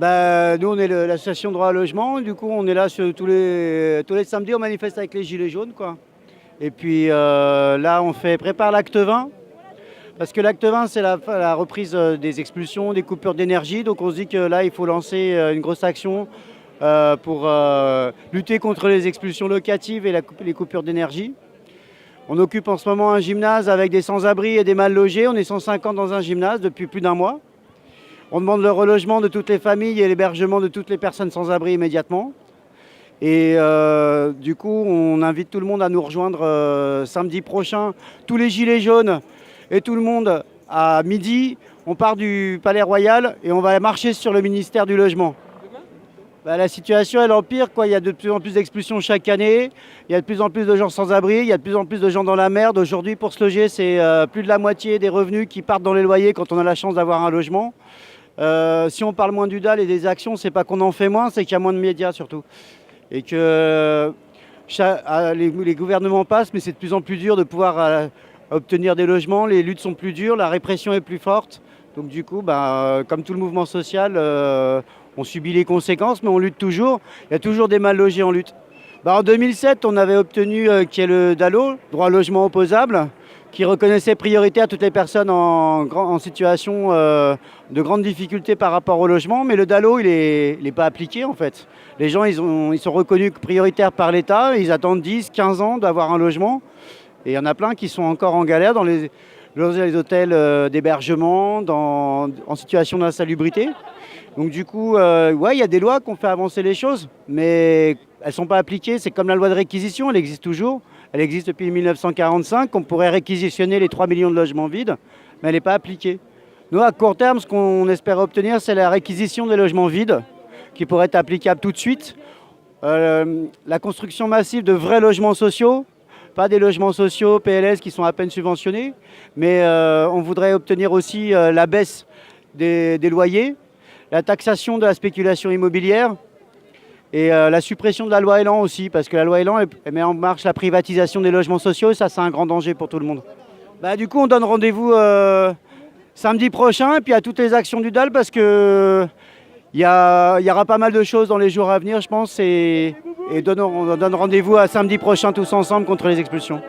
Nous, on est l'association Droit à Logement. Du coup, on est là tous les samedis, on manifeste avec les Gilets jaunes, quoi. Et puis là, prépare l'acte 20. Parce que l'acte 20, c'est la reprise des expulsions, des coupures d'énergie. Donc on se dit que là, il faut lancer une grosse action pour lutter contre les expulsions locatives et les coupures d'énergie. On occupe en ce moment un gymnase avec des sans-abri et des mal logés. On est 150 dans un gymnase depuis plus d'un mois. On demande le relogement de toutes les familles et l'hébergement de toutes les personnes sans abri immédiatement. Et du coup, on invite tout le monde à nous rejoindre samedi prochain. Tous les Gilets jaunes et tout le monde à midi. On part du Palais Royal et on va marcher sur le ministère du Logement. La situation, elle empire, quoi. Il y a de plus en plus d'expulsions chaque année. Il y a de plus en plus de gens sans abri. Il y a de plus en plus de gens dans la merde. Aujourd'hui, pour se loger, c'est plus de la moitié des revenus qui partent dans les loyers quand on a la chance d'avoir un logement. Si on parle moins du DAL et des actions, c'est pas qu'on en fait moins, c'est qu'il y a moins de médias surtout. Et que les gouvernements passent, mais c'est de plus en plus dur de pouvoir obtenir des logements. Les luttes sont plus dures, la répression est plus forte. Donc du coup, comme tout le mouvement social, on subit les conséquences, mais on lutte toujours. Il y a toujours des mal logés en lutte. En 2007, on avait obtenu qu'il y ait le DALO, droit au logement opposable, qui reconnaissait priorité à toutes les personnes en situation de grande difficulté par rapport au logement. Mais le DALO, il n'est pas appliqué en fait. Les gens, ils sont reconnus prioritaires par l'État. Ils attendent 10, 15 ans d'avoir un logement. Et il y en a plein qui sont encore en galère dans les hôtels d'hébergement, en situation d'insalubrité. Donc du coup, il y a des lois qui ont fait avancer les choses, mais elles ne sont pas appliquées. C'est comme la loi de réquisition, elle existe toujours. Elle existe depuis 1945. On pourrait réquisitionner les 3 millions de logements vides, mais elle n'est pas appliquée. Nous, à court terme, ce qu'on espère obtenir, c'est la réquisition des logements vides, qui pourrait être applicable tout de suite. La construction massive de vrais logements sociaux, pas des logements sociaux PLS qui sont à peine subventionnés, mais on voudrait obtenir aussi la baisse des loyers, la taxation de la spéculation immobilière et la suppression de la loi Elan aussi, parce que la loi Elan elle met en marche la privatisation des logements sociaux et ça, c'est un grand danger pour tout le monde. Du coup, on donne rendez-vous samedi prochain et puis à toutes les actions du DAL parce que il y aura pas mal de choses dans les jours à venir, je pense, et on donne rendez-vous à samedi prochain tous ensemble contre les expulsions.